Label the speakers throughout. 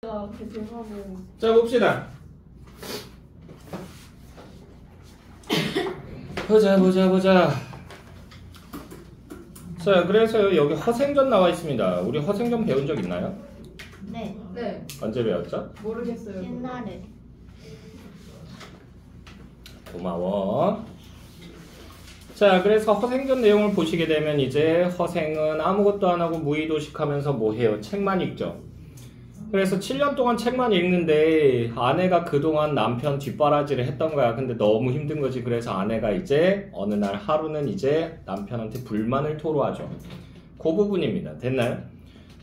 Speaker 1: 대화는.
Speaker 2: 자, 봅시다. 보자. 자, 그래서 여기 허생전 나와 있습니다. 우리 허생전 배운 적 있나요?
Speaker 3: 네.
Speaker 1: 네.
Speaker 2: 언제 배웠죠?
Speaker 1: 모르겠어요.
Speaker 3: 옛날에.
Speaker 2: 고마워. 자, 그래서 허생전 내용을 보시게 되면 이제 허생은 아무것도 안 하고 무의도식하면서 뭐 해요? 책만 읽죠. 그래서 7년 동안 책만 읽는데 아내가 그동안 남편 뒷바라지를 했던 거야. 근데 너무 힘든 거지. 그래서 아내가 이제 어느 날 하루는 이제 남편한테 불만을 토로하죠. 그 부분입니다. 됐나요?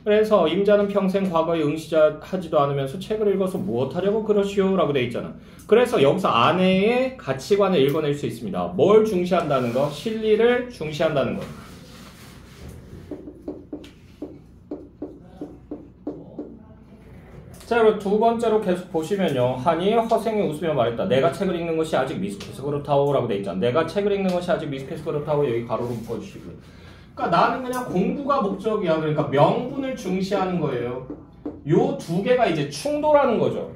Speaker 2: 그래서 임자는 평생 과거에 응시하지도 않으면서 책을 읽어서 무엇하려고 그러시오? 라고 돼 있잖아. 그래서 여기서 아내의 가치관을 읽어낼 수 있습니다. 뭘 중시한다는 거? 실리를 중시한다는 거. 자, 그리고 두 번째로 계속 보시면요. 한이 허생이 웃으며 말했다. 내가 책을 읽는 것이 아직 미숙해서 그렇다오 라고 돼 있잖아. 내가 책을 읽는 것이 아직 미숙해서 그렇다오. 여기 가로로 묶어주시고요. 그러니까 나는 그냥 공부가 목적이야. 그러니까 명분을 중시하는 거예요. 요 두 개가 이제 충돌하는 거죠.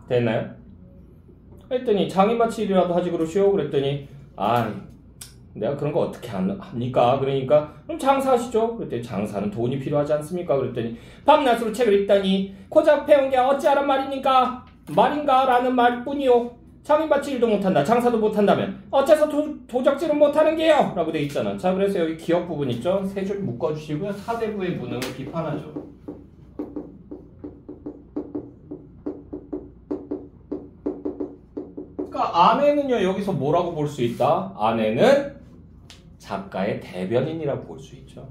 Speaker 2: 됐나요? 그랬더니 장인마치일이라도 하지 그러시오. 그랬더니 내가 그런 거 어떻게 합니까? 그러니까 그럼 장사하시죠. 그랬더니 장사는 돈이 필요하지 않습니까? 그랬더니 밤낮으로 책을 읽다니 고작 배운 게 어찌하란 말입니까? 라는 말뿐이요. 장인마치 일도 못한다. 장사도 못한다면 어째서 도적질은 못하는 게요? 라고 돼 있잖아. 자, 그래서 여기 기억 부분 있죠? 세 줄 묶어주시고요. 사대부의 무능을 비판하죠. 그러니까 아내는요, 여기서 뭐라고 볼 수 있다? 아내는 작가의 대변인이라고 볼 수 있죠.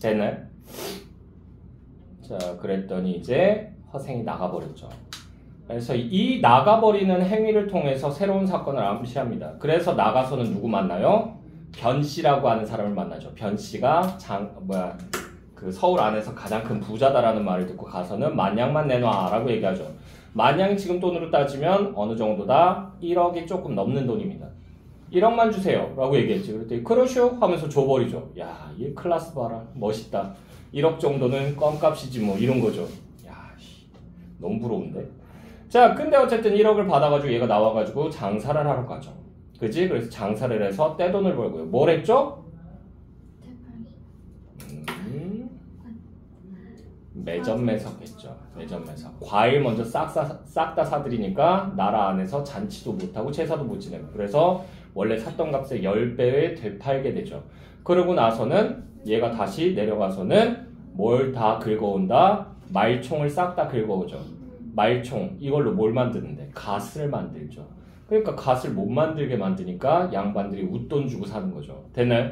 Speaker 2: 됐나요? 자, 그랬더니 이제 허생이 나가버렸죠. 그래서 이 나가버리는 행위를 통해서 새로운 사건을 암시합니다. 그래서 나가서는 누구 만나요? 변씨라고 하는 사람을 만나죠. 변씨가 그 서울 안에서 가장 큰 부자다라는 말을 듣고 가서는 만냥만 내놔 라고 얘기하죠. 만냥이 지금 돈으로 따지면 어느 정도다? 1억이 조금 넘는 돈입니다. 1억만 주세요 라고 얘기했지. 그랬더니 그러시오 하면서 줘버리죠. 야, 이 클래스 봐라. 멋있다. 1억 정도는 껌값이지 뭐 이런 거죠. 야, 너무 부러운데. 자, 근데 어쨌든 1억을 받아가지고 얘가 나와가지고 장사를 하러 가죠. 그지? 그래서 장사를 해서 떼돈을 벌고요. 뭘 했죠? 매점매석 했죠. 매점매석. 과일 먼저 싹 다 사드리니까 나라 안에서 잔치도 못하고 제사도 못 지내고. 그래서 원래 샀던 값의 10배에 되팔게 되죠. 그러고 나서는 얘가 다시 내려가서는 뭘 다 긁어온다? 말총을 싹 다 긁어오죠. 말총, 이걸로 뭘 만드는데? 갓을 만들죠. 그러니까 갓을 못 만들게 만드니까 양반들이 웃돈 주고 사는 거죠. 됐나요?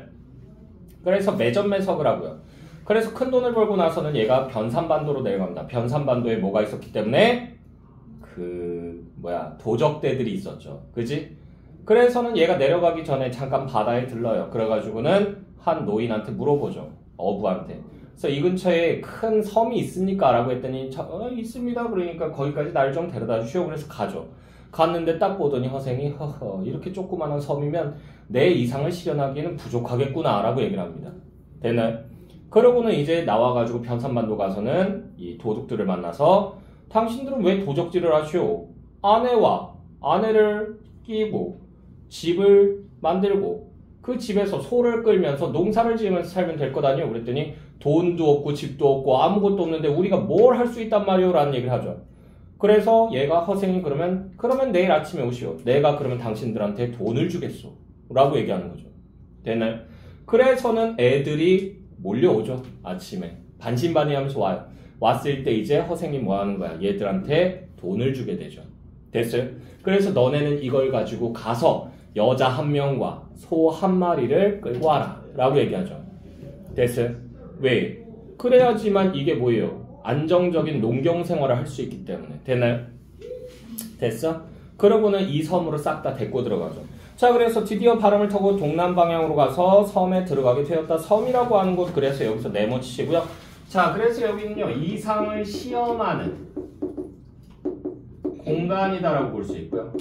Speaker 2: 그래서 매점매석을 하고요. 그래서 큰 돈을 벌고 나서는 얘가 변산반도로 내려갑니다. 변산반도에 뭐가 있었기 때문에 도적대들이 있었죠. 그지? 그래서는 얘가 내려가기 전에 잠깐 바다에 들러요. 그래가지고는 한 노인한테 물어보죠. 어부한테. 그래서 이 근처에 큰 섬이 있습니까? 라고 했더니 있습니다. 그러니까 거기까지 날 좀 데려다 주시오. 그래서 가죠. 갔는데 딱 보더니 허생이 이렇게 조그마한 섬이면 내 이상을 실현하기에는 부족하겠구나 라고 얘기를 합니다. 됐나요? 그러고는 이제 나와가지고 변산반도 가서는 이 도둑들을 만나서 당신들은 왜 도적질을 하시오? 아내를 끼고 집을 만들고 그 집에서 소를 끌면서 농사를 지으면서 살면 될 것 아니오? 그랬더니 돈도 없고 집도 없고 아무것도 없는데 우리가 뭘 할 수 있단 말이오? 라는 얘기를 하죠. 그래서 얘가 허생이 그러면 내일 아침에 오시오. 내가 그러면 당신들한테 돈을 주겠소. 라고 얘기하는 거죠. 됐나요? 그래서는 애들이 몰려오죠. 아침에 반신반의하면서 와요. 왔을 때 이제 허생이 뭐 하는 거야? 얘들한테 돈을 주게 되죠. 됐어요? 그래서 너네는 이걸 가지고 가서 여자 한 명과 소 한 마리를 끌고 와라 라고 얘기하죠. 됐어요? 왜? 그래야지만 이게 뭐예요? 안정적인 농경 생활을 할 수 있기 때문에. 됐나요? 됐어? 그러고는 이 섬으로 싹 다 데리고 들어가죠. 자, 그래서 드디어 바람을 타고 동남 방향으로 가서 섬에 들어가게 되었다. 섬이라고 하는 곳, 그래서 여기서 네모치시고요. 자, 그래서 여기는요, 이상을 시험하는 공간이다라고 볼 수 있고요.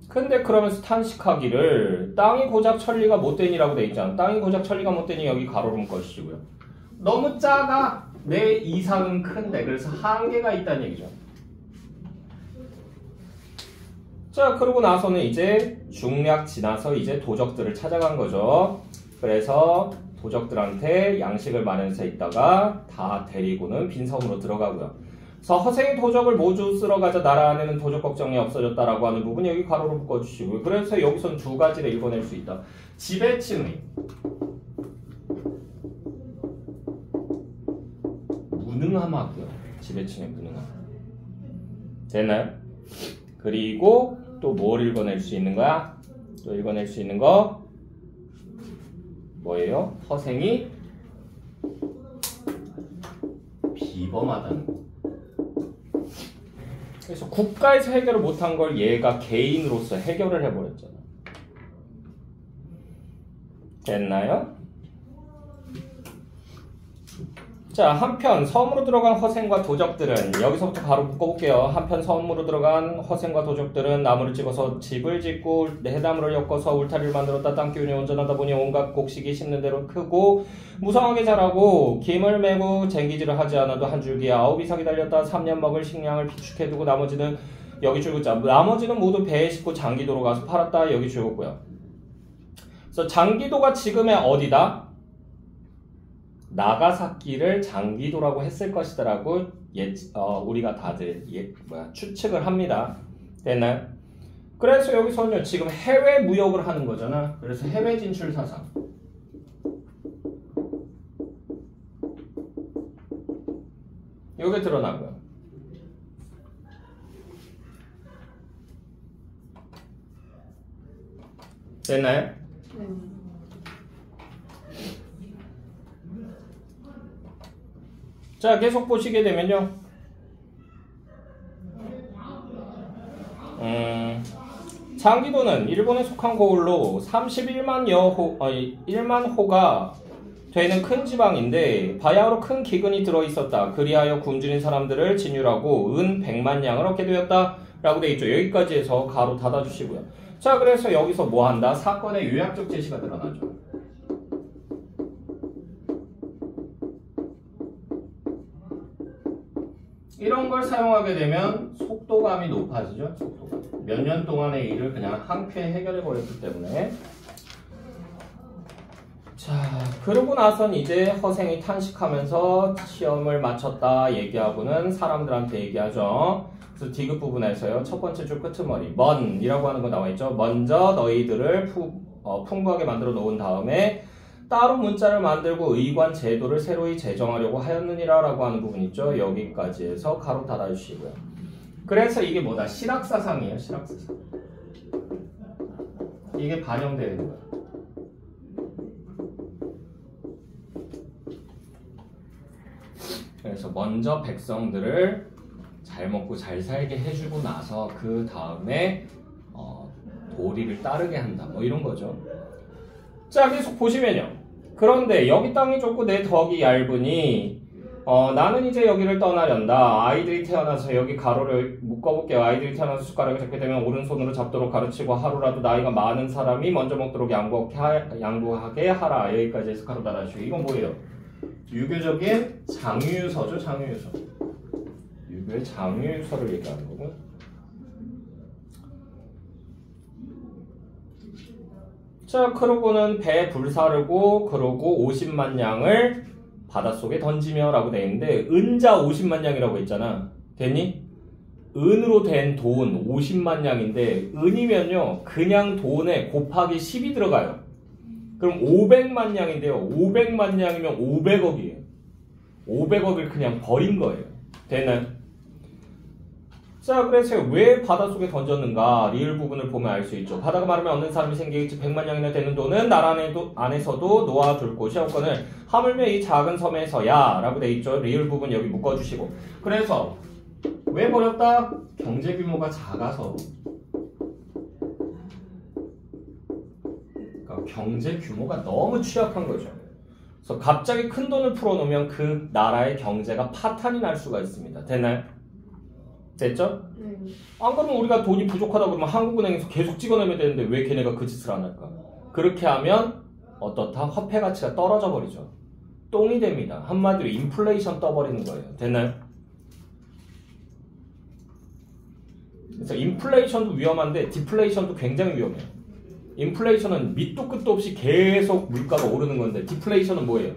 Speaker 2: 근데 그러면서 탄식하기를 땅이 고작 천리가 못되니라고 돼 있잖아. 땅이 고작 천리가 못되니 여기 가로로 묶어주시고요. 너무 작아. 내 이상은 큰데 그래서 한계가 있다는 얘기죠. 자, 그러고 나서는 이제 중략 지나서 이제 도적들을 찾아간 거죠. 그래서 도적들한테 양식을 마련해서 있다가 다 데리고는 빈섬으로 들어가고요. 그래서 허생이 도적을 모두 쓸어가자 나라 안에는 도적 걱정이 없어졌다라고 하는 부분 여기 가로로 묶어주시고요. 그래서 여기선 두 가지를 읽어낼 수 있다. 지배층의 무능함하고요. 지배층의 무능함. 됐나요? 그리고 또 뭘 읽어낼 수 있는 거야? 또 읽어낼 수 있는 거 뭐예요? 허생이 비범하다는 거. 그래서 국가에서 해결을 못한 걸 얘가 개인으로서 해결을 해버렸잖아. 됐나요? 자, 한편 섬으로 들어간 허생과 도적들은 여기서부터 바로 묶어볼게요. 한편 섬으로 들어간 허생과 도적들은 나무를 찍어서 집을 짓고 해나무를 엮어서 울타리를 만들었다. 땅 기운이 온전하다 보니 온갖 곡식이 심는 대로 크고 무성하게 자라고 김을 메고 쟁기질을 하지 않아도 한 줄기에 9이상이 달렸다. 3년 먹을 식량을 비축해두고 나머지는 여기 줄긋자. 나머지는 모두 배에 싣고 장기도로 가서 팔았다. 여기 줄긋고요. 그래서 장기도가 지금의 어디다? 나가사키를 장기도라고 했을 것이다라고 우리가 다들 추측을 합니다. 됐나요? 그래서 여기서는 지금 해외 무역을 하는 거잖아. 그래서 해외 진출 사상. 요게 드러나고요. 됐나요? 네. 자, 계속 보시게 되면요. 장기도는 일본에 속한 고을로 1만 호가 되는 큰 지방인데 바야흐로 큰 기근이 들어있었다. 그리하여 굶주린 사람들을 진율하고 은 100만 양을 얻게 되었다. 라고 돼 있죠. 여기까지 해서 가로 닫아주시고요. 자, 그래서 여기서 뭐 한다? 사건의 요약적 제시가 드러나죠. 이런 걸 사용하게 되면 속도감이 높아지죠. 속도감. 몇 년 동안의 일을 그냥 한 큐에 해결해 버렸기 때문에. 자, 그러고 나선 이제 허생이 탄식하면서 시험을 마쳤다 얘기하고는 사람들한테 얘기하죠. 그래서 디귿 부분에서요. 첫 번째 줄 끄트머리 먼이라고 하는 거 나와 있죠. 먼저 너희들을 풍부하게 만들어 놓은 다음에 따로 문자를 만들고 의관 제도를 새로이 제정하려고 하였느니라 라고 하는 부분 있죠. 여기까지 해서 가로 닫아주시고요. 그래서 이게 뭐다? 실학사상이에요. 실학사상. 이게 반영되는 거예요. 그래서 먼저 백성들을 잘 먹고 잘 살게 해주고 나서 그 다음에 도리를 따르게 한다. 뭐 이런 거죠. 자, 계속 보시면요. 그런데 여기 땅이 좁고 내 덕이 얇으니 나는 이제 여기를 떠나련다. 아이들이 태어나서 여기 가로를 묶어볼게요. 아이들이 태어나서 숟가락을 잡게 되면 오른손으로 잡도록 가르치고 하루라도 나이가 많은 사람이 먼저 먹도록 양보하게 하라. 여기까지 해서 가로 닫아주시고. 이건 뭐예요? 유교적인 장유유서죠. 장유유서. 유교의 장유유서를 얘기하는 거고. 자, 그러고는 배 불사르고 그러고 50만 양을 바닷속에 던지며 라고 되어 있는데 은자 50만 양이라고 했잖아. 됐니? 은으로 된 돈 50만 양인데 은이면요 그냥 돈에 곱하기 10이 들어가요. 그럼 500만 양인데요. 500만 양이면 500억이에요. 500억을 그냥 버린 거예요. 됐나요? 자, 그래서 왜 바닷속에 던졌는가? 리을 부분을 보면 알 수 있죠. 바다가 마르면 얻는 사람이 생기겠지. 100만 양이나 되는 돈은 나라 안에서도 놓아둘 곳이 없거늘 하물며 이 작은 섬에서야 라고 돼 있죠. 리을 부분 여기 묶어주시고. 그래서 왜 버렸다? 경제 규모가 작아서. 그러니까 경제 규모가 너무 취약한 거죠. 그래서 갑자기 큰 돈을 풀어놓으면 그 나라의 경제가 파탄이 날 수가 있습니다. 됐나요? 됐죠? 안 그러면 우리가 돈이 부족하다 그러면 한국은행에서 계속 찍어내면 되는데 왜 걔네가 그 짓을 안 할까? 그렇게 하면 어떻다? 화폐 가치가 떨어져 버리죠. 똥이 됩니다. 한마디로 인플레이션 떠버리는 거예요. 됐나요? 그래서 인플레이션도 위험한데 디플레이션도 굉장히 위험해요. 인플레이션은 밑도 끝도 없이 계속 물가가 오르는 건데 디플레이션은 뭐예요?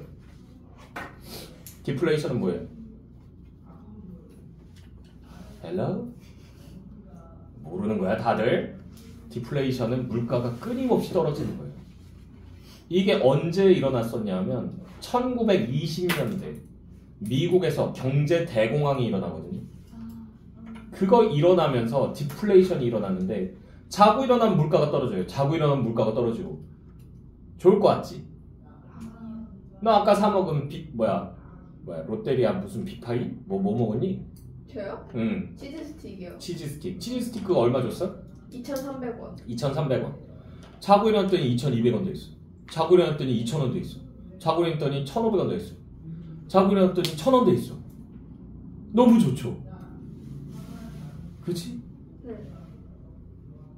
Speaker 2: 디플레이션은 뭐예요? 헬로? 모르는 거야 다들? 디플레이션은 물가가 끊임없이 떨어지는 거예요. 이게 언제 일어났었냐면 1920년대 미국에서 경제 대공황이 일어나거든요. 그거 일어나면서 디플레이션이 일어났는데 자고 일어나면 물가가 떨어져요. 자고 일어나면 물가가 떨어지고 좋을 것 같지? 너 아까 사 먹은 뭐야 롯데리아 무슨 빅파이? 뭐 먹었니?
Speaker 1: 저요?
Speaker 2: 응.
Speaker 1: 치즈 스틱이요.
Speaker 2: 치즈 스틱 그거 얼마 줬어?
Speaker 1: 2,300원.
Speaker 2: 2,300원. 자고 일어났더니 2,200원 돼 있어. 자고 일어났더니 2,000원 돼 있어. 자고 일어났더니 1,500원 돼 있어. 자고 일어났더니 1,000원 돼 있어. 너무 좋죠? 그치?
Speaker 1: 네.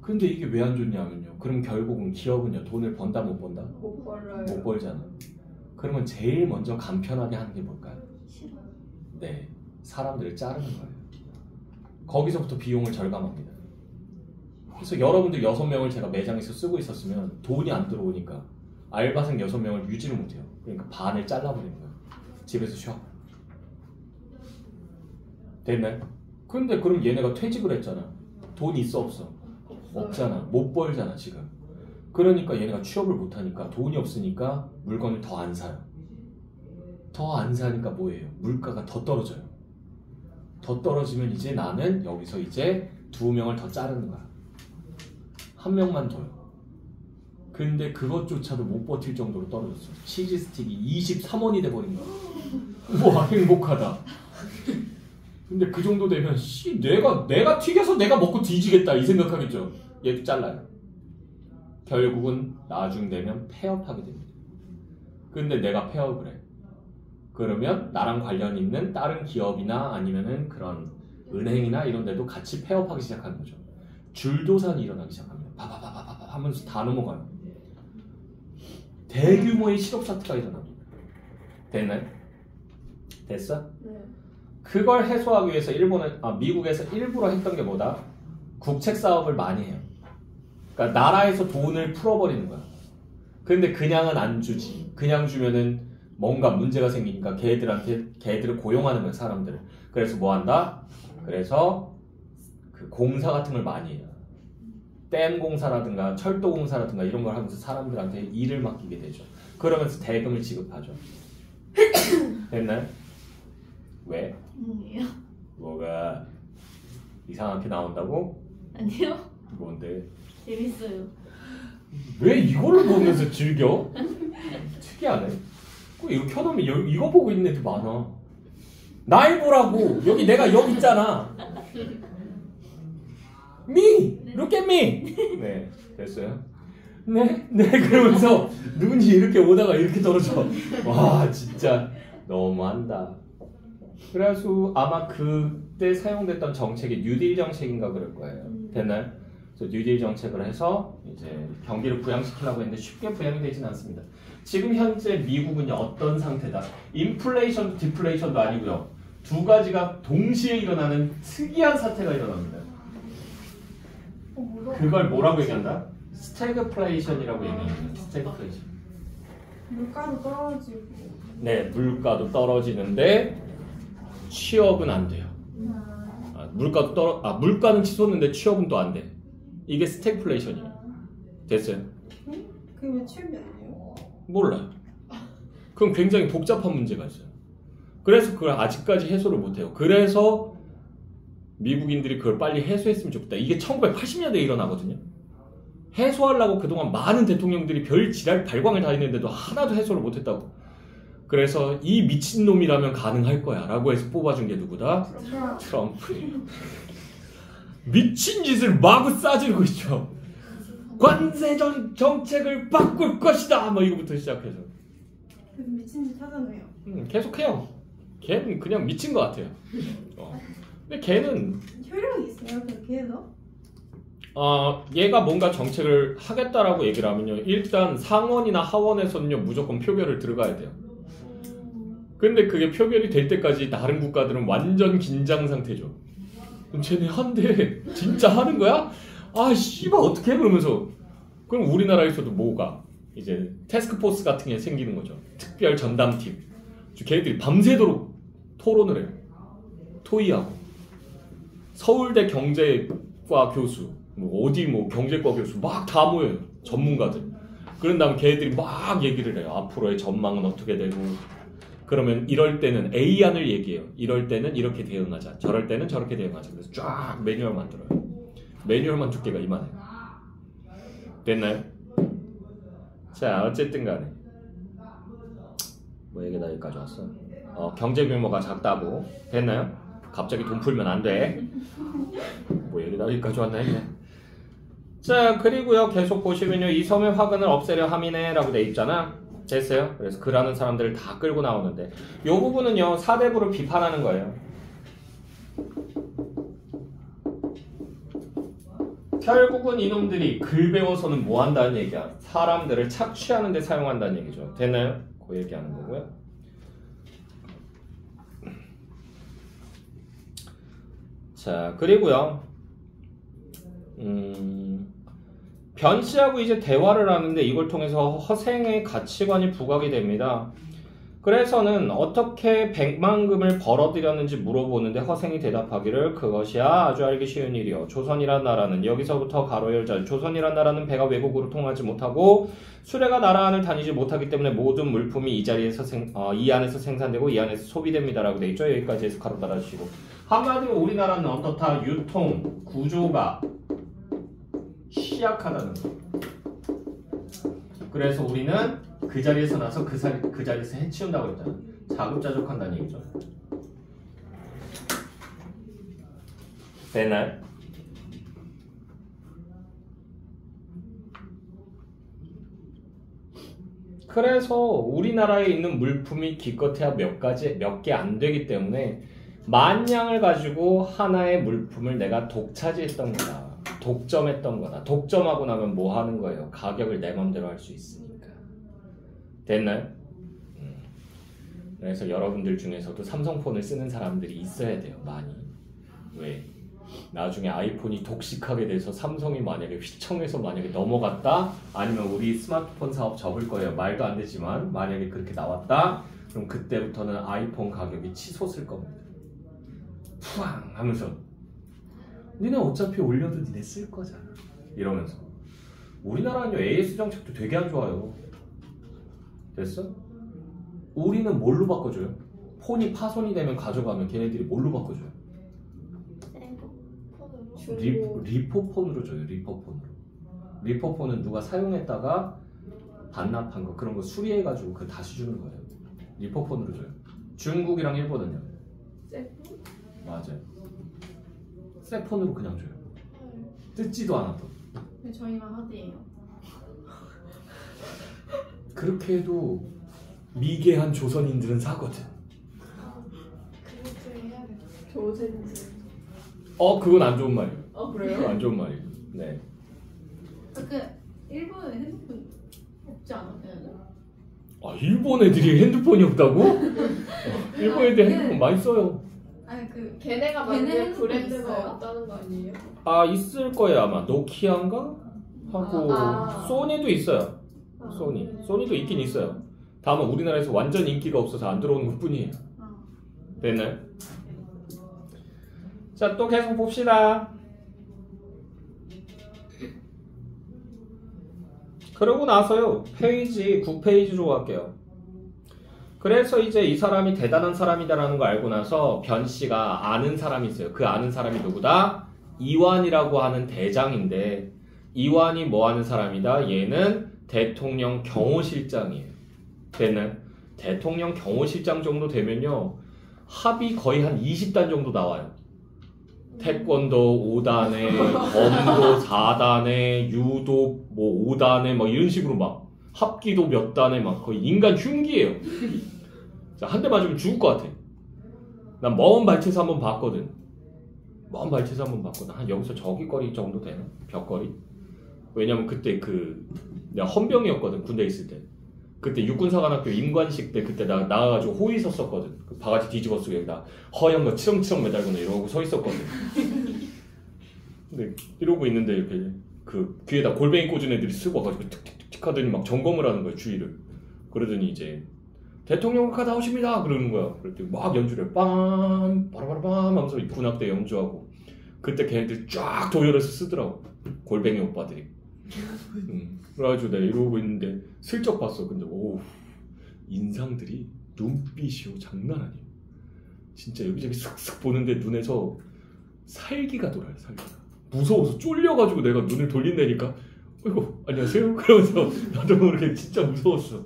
Speaker 2: 근데 이게 왜 안 좋냐면요. 그럼 결국은 기업은요. 돈을 번다 못 번다?
Speaker 1: 못 벌어요.
Speaker 2: 못 벌잖아. 그러면 제일 먼저 간편하게 하는 게 뭘까요?
Speaker 1: 싫어.
Speaker 2: 네. 사람들을 자르는 거예요. 거기서부터 비용을 절감합니다. 그래서 여러분들 6명을 제가 매장에서 쓰고 있었으면 돈이 안 들어오니까 알바생 6명을 유지를 못해요. 그러니까 반을 잘라버리는 거예요. 집에서 쉬어. 됐나요? 근데 그럼 얘네가 퇴직을 했잖아. 돈이 있어 없어? 없잖아. 못 벌잖아 지금. 그러니까 얘네가 취업을 못하니까 돈이 없으니까 물건을 더 안 사요. 더 안 사니까 뭐예요? 물가가 더 떨어져요. 더 떨어지면 이제 나는 여기서 이제 2명을 더 자르는 거야. 1명만 더요. 근데 그것조차도 못 버틸 정도로 떨어졌어. 치즈 스틱이 23원이 돼버린 거야. 우와 행복하다. 근데 그 정도 되면 내가 튀겨서 내가 먹고 뒤지겠다 이 생각하겠죠. 얘도 잘라요. 결국은 나중 되면 폐업하게 됩니다. 근데 내가 폐업을 해. 그러면 나랑 관련 있는 다른 기업이나 아니면은 그런 은행이나 이런 데도 같이 폐업하기 시작하는 거죠. 줄도산이 일어나기 시작합니다. 바바바바바 하면서 다 넘어가요. 대규모의 실업사태가 일어납니다. 됐나요? 됐어?
Speaker 1: 네.
Speaker 2: 그걸 해소하기 위해서 미국에서 일부러 했던 게 뭐다? 국책 사업을 많이 해요. 그러니까 나라에서 돈을 풀어버리는 거야. 근데 그냥은 안 주지. 그냥 주면은 뭔가 문제가 생기니까 걔들을 고용하는 거야, 사람들을. 그래서 뭐 한다? 그래서 그 공사 같은 걸 많이 해요. 댐 공사라든가 철도 공사라든가 이런 걸 하면서 사람들한테 일을 맡기게 되죠. 그러면서 대금을 지급하죠. 됐나요? 왜?
Speaker 3: 아니에요.
Speaker 2: 뭐가 이상하게 나온다고?
Speaker 3: 아니요.
Speaker 2: 뭔데?
Speaker 3: 재밌어요.
Speaker 2: 왜 이거를 보면서 즐겨? 특이하네. 꼭 이거 켜놓으면 이거 보고 있는 애들 많아. 날 보라고. 내가 여기 있잖아. Me! Look at me! 네, 됐어요. 네, 그러면서 눈이 이렇게 오다가 이렇게 떨어져. 와, 진짜 너무한다. 그래서 아마 그때 사용됐던 정책이 뉴딜 정책인가 그럴 거예요. 됐나요? 그래서 뉴딜 정책을 해서 이제 경기를 부양시키려고 했는데 쉽게 부양이 되진 않습니다. 지금 현재 미국은 어떤 상태다? 인플레이션도 디플레이션도 아니고요. 두 가지가 동시에 일어나는 특이한 사태가 일어납니다. 그걸 뭐라고 얘기한다? 스태그플레이션이라고 얘기합니다. 스태그플레이션.
Speaker 1: 물가도 떨어지고.
Speaker 2: 네, 물가도 떨어지는데 취업은 안 돼요. 물가는 치솟는데 취업은 또 안 돼. 이게 스태그플레이션이에요. 됐어요?
Speaker 1: 그게 왜 취업이 안 돼요?
Speaker 2: 몰라요. 그건 굉장히 복잡한 문제가 있어요. 그래서 그걸 아직까지 해소를 못 해요. 그래서 미국인들이 그걸 빨리 해소했으면 좋겠다. 이게 1980년대에 일어나거든요. 해소하려고 그동안 많은 대통령들이 별 지랄 발광을 다 했는데도 하나도 해소를 못했다고. 그래서 이 미친놈이라면 가능할 거야 라고 해서 뽑아준 게 누구다? 트럼프예요. 미친 짓을 마구 싸지르고 있죠. 관세 정책을 바꿀 것이다 뭐 이거부터 시작해서
Speaker 1: 그래서 미친 짓 하잖아요.
Speaker 2: 계속해요. 걔는 그냥 미친 것 같아요. 근데 걔는
Speaker 1: 효력이 있어요 그렇게 해서?
Speaker 2: 얘가 뭔가 정책을 하겠다라고 얘기를 하면요. 일단 상원이나 하원에서는요 무조건 표결을 들어가야 돼요. 근데 그게 표결이 될 때까지 다른 국가들은 완전 긴장 상태죠. 그럼 쟤네 한대 진짜 하는 거야? 아 씨발 어떻게 그러면서 그럼 우리나라에서도 뭐가 이제 태스크포스 같은 게 생기는 거죠. 특별 전담팀. 걔네들이 밤새도록 토론을 해요. 토의하고 서울대 경제과 교수 뭐 어디 뭐 경제과 교수 막 다 모여요. 전문가들. 그런 다음에 걔네들이 막 얘기를 해요. 앞으로의 전망은 어떻게 되고 그러면 이럴 때는 A안을 얘기해요. 이럴 때는 이렇게 대응하자. 저럴 때는 저렇게 대응하자. 그래서 쫙 매뉴얼 만들어요. 매뉴얼만 두께가 이만해요. 됐나요? 자 어쨌든 간에 뭐 얘기 다 여기까지 왔어. 경제 규모가 작다고 됐나요? 갑자기 돈 풀면 안 돼. 뭐 얘기 다 여기까지 왔나 했네. 자 그리고요 계속 보시면요 이 섬의 화근을 없애려 함이네 라고 돼 있잖아. 됐어요? 그래서 그라는 사람들을 다 끌고 나오는데 이 부분은요 사대부를 비판하는 거예요. 결국은 이놈들이 글 배워서는 뭐 한다는 얘기야? 사람들을 착취하는 데 사용한다는 얘기죠. 됐나요? 그 얘기하는 거고요. 자 그리고요 변 씨하고 이제 대화를 하는데 이걸 통해서 허생의 가치관이 부각이 됩니다. 그래서는 어떻게 100만금을 벌어들였는지 물어보는데 허생이 대답하기를 그것이야 아주 알기 쉬운 일이요. 조선이란 나라는 여기서부터 가로 열자 조선이란 나라는 배가 외국으로 통하지 못하고 수레가 나라 안을 다니지 못하기 때문에 모든 물품이 이 자리에서 이 안에서 생산되고 이 안에서 소비됩니다 라고 돼 있죠. 여기까지 해서 가로 달아주시고 한마디로 우리나라는 어떻다 유통 구조가 취약하다는 거. 그래서 우리는 그 자리에서 나서 그 자리에서 해치운다고 했잖아. 자급자족한다는 얘기죠. 됐나요? 그래서 우리나라에 있는 물품이 기껏해야 몇 개 안 되기 때문에 만냥을 가지고 하나의 물품을 내가 독차지했던 거다. 독점했던 거다. 독점하고 나면 뭐 하는 거예요? 가격을 내 맘대로 할 수 있으니까. 됐나요? 그래서 여러분들 중에서도 삼성폰을 쓰는 사람들이 있어야 돼요. 많이. 왜? 나중에 아이폰이 독식하게 돼서 삼성이 만약에 휘청해서 만약에 넘어갔다? 아니면 우리 스마트폰 사업 접을 거예요. 말도 안 되지만 만약에 그렇게 나왔다? 그럼 그때부터는 아이폰 가격이 치솟을 겁니다. 푸앙 하면서 니네 어차피 올려도 니네 쓸 거잖아. 이러면서 우리나라는요 AS 정책도 되게 안 좋아요. 됐어? 우리는 뭘로 바꿔줘요? 폰이 파손이 되면 가져가면 걔네들이 뭘로 바꿔줘요? 리포폰으로 줘요. 리포폰으로. 리포폰은 누가 사용했다가 반납한 거 그런 거 수리해가지고 그거 다시 주는 거예요. 리포폰으로 줘요. 중국이랑 일본은요? 맞아요. 새 폰으로 그냥 줘요. 뜯지도 않아도.
Speaker 1: 근데 저희만 하드예요.
Speaker 2: 그렇게 해도 미개한 조선인들은 사거든.
Speaker 3: 그것도 해야겠다. 조센지.
Speaker 2: 그건 안 좋은 말이에요.
Speaker 3: 그래요?
Speaker 2: 그건 안 좋은 말이에요. 네.
Speaker 1: 그 일본에 핸드폰 없지 않았나요?
Speaker 2: 일본 애들이 핸드폰이 없다고? 일본 애들 핸드폰 많이 써요.
Speaker 1: 아니
Speaker 3: 걔네가
Speaker 1: 걔네
Speaker 3: 만든
Speaker 1: 핸드폰
Speaker 3: 브랜드가
Speaker 1: 있어요?
Speaker 3: 없다는 거 아니에요?
Speaker 2: 있을 거예요 아마. 노키아인가? 하고 소니도 있어요. 소니도 있긴 있어요. 다만 우리나라에서 완전 인기가 없어서 안 들어오는 것 뿐이에요. 됐나요? 자, 또 계속 봅시다. 그러고 나서요 페이지 9페이지로 갈게요. 그래서 이제 이 사람이 대단한 사람이다라는 걸 알고 나서 변 씨가 아는 사람이 있어요. 그 아는 사람이 누구다? 이완이라고 하는 대장인데 이완이 뭐 하는 사람이다? 얘는 대통령 경호실장이에요. 됐나요? 대통령 경호실장 정도 되면요 합이 거의 한 20단 정도 나와요. 태권도 5단에 검도 4단에 유도 뭐 5단에 막 이런 식으로 막 합기도 몇 단에 막 거의 인간 흉기예요. 자, 한 대 맞으면 죽을 것 같아. 난 먼 발치에서 한번 봤거든. 한 여기서 저기 거리 정도 되나? 벽거리? 왜냐면 그때 내가 헌병이었거든 군대 있을 때. 그때 육군사관학교 임관식 때 그때 나가가지고 호의 섰었거든. 그 바가지 뒤집어 쓰고 여기다 허연 거 치렁치렁 매달고 이러고 서 있었거든. 근데 이러고 있는데 이렇게 그 귀에다 골뱅이 꽂은 애들이 쓰고 와가지고 틱틱틱틱 하더니 막 점검을 하는 거야 주위를. 그러더니 이제 대통령 각하 나오십니다 그러는 거야. 그랬더니 막 연주를 빰 바라바라밤 하면서 군악대 연주하고 그때 걔네들 쫙 도열해서 쓰더라고 골뱅이 오빠들이. 그래가지고 내가 이러고 있는데 슬쩍 봤어. 근데 오 인상들이 눈빛이요 장난 아니에요. 진짜 여기저기 슥슥 보는데 눈에서 살기가 돌아요. 살기가 무서워서 쫄려가지고 내가 눈을 돌린다니까. 어이구 안녕하세요 그러면서 나도 모르게 진짜 무서웠어.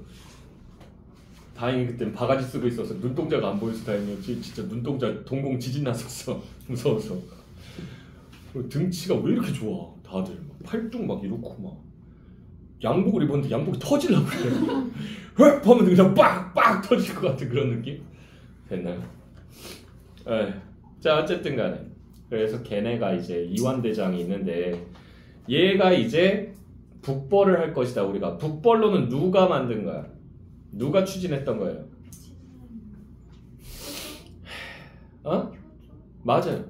Speaker 2: 다행히 그땐 바가지 쓰고 있어서 눈동자가 안 보여서 다행이었지. 진짜 눈동자 동공 지진 났었어. 무서워서. 등치가 왜 이렇게 좋아 다들 막 팔뚝 막 이렇고 막 양복을 입었는데 양복이 터질라 그래. 획 하면 그냥 빡빡 터질 것 같은 그런 느낌? 됐나요? 에이. 자 어쨌든 간에 그래서 걔네가 이제 이완대장이 있는데 얘가 이제 북벌을 할 것이다. 우리가 북벌로는 누가 만든 거야? 누가 추진했던 거예요? 어? 맞아요.